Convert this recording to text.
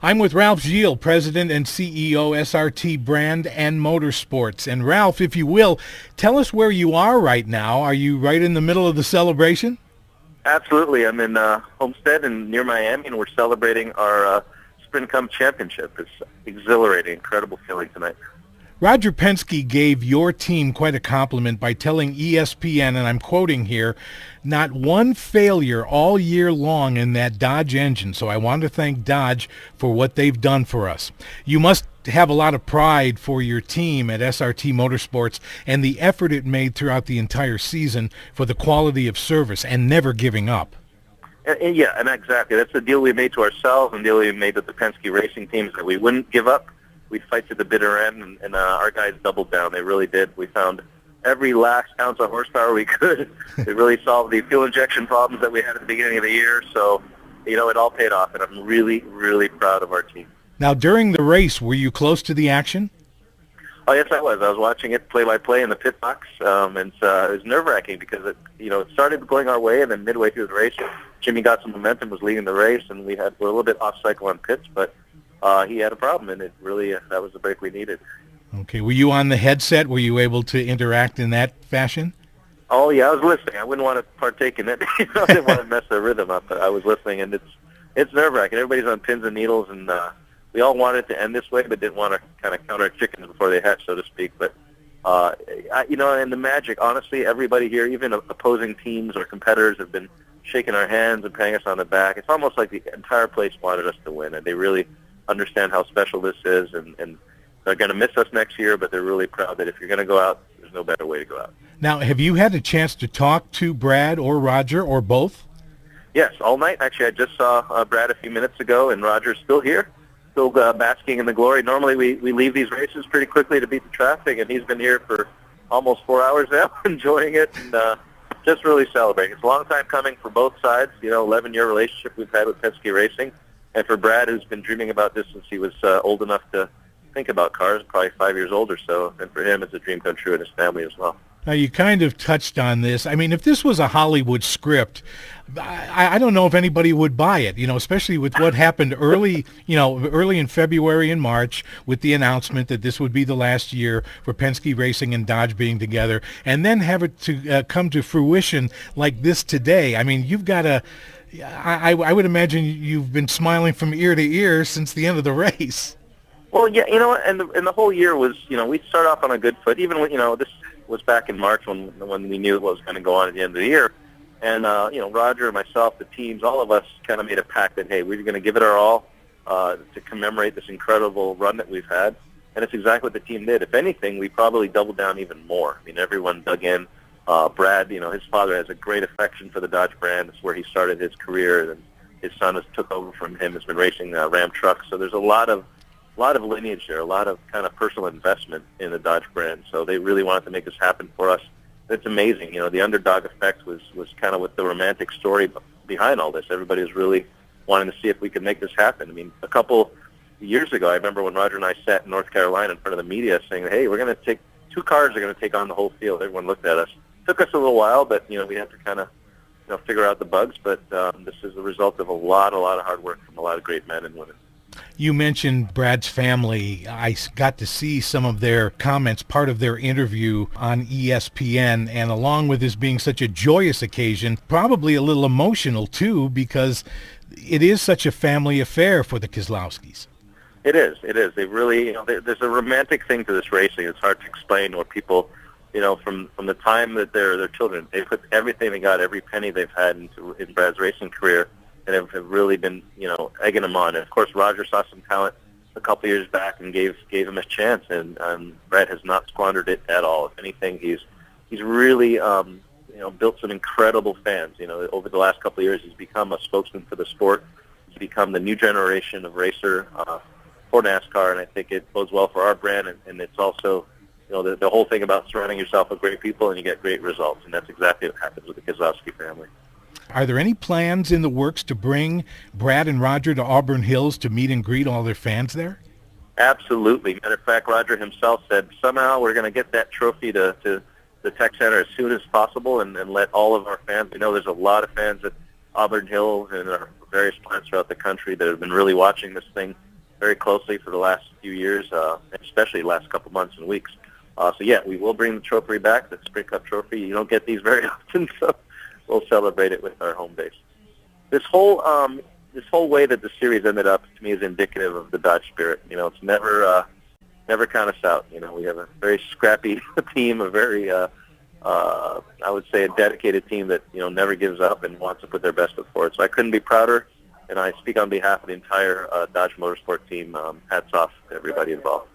I'm with Ralph Gilles, President and CEO, SRT Brand and Motorsports. And Ralph, if you will, tell us where you are right now. Are you right in the middle of the celebration? Absolutely. I'm in Homestead and near Miami, and we're celebrating our Sprint Cup championship. It's exhilarating, incredible feeling tonight. Roger Penske gave your team quite a compliment by telling ESPN, and I'm quoting here, not one failure all year long in that Dodge engine. So I want to thank Dodge for what they've done for us. You must have a lot of pride for your team at SRT Motorsports and the effort it made throughout the entire season for the quality of service and never giving up. Yeah, and exactly. That's the deal we made to ourselves and the deal we made with the Penske racing teams, that we wouldn't give up. We'd fight to the bitter end, and our guys doubled down. They really did. We found every last ounce of horsepower we could. We really solved the fuel injection problems that we had at the beginning of the year. So, it all paid off, and I'm really, really proud of our team. Now, during the race, were you close to the action? Oh, yes, I was. I was watching it play-by-play in the pit box, and it was nerve-wracking because it started going our way, and then midway through the race, Jimmy got some momentum, was leading the race, and we're a little bit off-cycle on pits, but he had a problem, and it really that was the break we needed. Okay. Were you on the headset? Were you able to interact in that fashion? Oh, yeah, I was listening. I wouldn't want to partake in it. I didn't want to mess the rhythm up, but I was listening, and it's nerve-wracking. Everybody's on pins and needles, and we all wanted it to end this way, but didn't want to kind of count our chickens before they hatch, so to speak. But, and the magic, honestly, everybody here, even opposing teams or competitors, have been shaking our hands and patting us on the back. It's almost like the entire place wanted us to win, and they really understand how special this is, and they're going to miss us next year, but they're really proud that if you're going to go out, there's no better way to go out. Now, have you had a chance to talk to Brad or Roger or both? Yes, all night. Actually, I just saw Brad a few minutes ago, and Roger's still here, still basking in the glory. Normally, we leave these races pretty quickly to beat the traffic, and he's been here for almost 4 hours now, enjoying it, and just really celebrating. It's a long time coming for both sides, 11-year relationship we've had with Penske Racing. And for Brad, who's been dreaming about this since he was old enough to think about cars, probably 5 years old or so, and for him, it's a dream come true, and his family as well. Now, you kind of touched on this. I mean, if this was a Hollywood script, I don't know if anybody would buy it, especially with what happened early in February and March with the announcement that this would be the last year for Penske Racing and Dodge being together, and then have it to come to fruition like this today. I mean, you've got to... I would imagine you've been smiling from ear to ear since the end of the race. Well, yeah, and the whole year was, we started off on a good foot. Even when, this was back in March when we knew what was going to go on at the end of the year. And, Roger, myself, the teams, all of us kind of made a pact that, hey, we're going to give it our all to commemorate this incredible run that we've had. And it's exactly what the team did. If anything, we probably doubled down even more. I mean, everyone dug in. Brad, his father has a great affection for the Dodge brand. It's where he started his career, and his son has took over from him. Has been racing Ram trucks. So there's a lot of lineage there, a lot of kind of personal investment in the Dodge brand. So they really wanted to make this happen for us. It's amazing. The underdog effect was kind of with the romantic story behind all this. Everybody was really wanting to see if we could make this happen. I mean, a couple years ago, I remember when Roger and I sat in North Carolina in front of the media saying, hey, we're going to take two cars are going to take on the whole field. Everyone looked at us. Took us a little while, but we had to kind of figure out the bugs. But this is the result of a lot of hard work from a lot of great men and women. You mentioned Brad's family. I got to see some of their comments, part of their interview on ESPN, and along with this being such a joyous occasion, probably a little emotional too, because it is such a family affair for the Keselowskis. It is. They really, there's a romantic thing to this racing. It's hard to explain, or people, from the time that they're children, they put everything they got, every penny they've had in Brad's racing career, and have really been, egging him on. And of course, Roger saw some talent a couple years back and gave him a chance, and Brad has not squandered it at all. If anything, he's really, built some incredible fans. Over the last couple of years, he's become a spokesman for the sport. He's become the new generation of racer for NASCAR, and I think it bodes well for our brand, and it's also, the whole thing about surrounding yourself with great people and you get great results, and that's exactly what happens with the Keselowski family. Are there any plans in the works to bring Brad and Roger to Auburn Hills to meet and greet all their fans there? Absolutely. Matter of fact, Roger himself said somehow we're going to get that trophy to the Tech Center as soon as possible and let all of our fans, we know there's a lot of fans at Auburn Hills and are various plants throughout the country that have been really watching this thing very closely for the last few years, especially the last couple months and weeks. So yeah, we will bring the trophy back, the Sprint Cup trophy. You don't get these very often, so we'll celebrate it with our home base. This whole way that the series ended up, to me, is indicative of the Dodge spirit. You know, it's never count us out. You know, we have a very scrappy team, a very I would say a dedicated team that, you know, never gives up and wants to put their best foot forward. So I couldn't be prouder, and I speak on behalf of the entire Dodge Motorsport team. Hats off to everybody involved.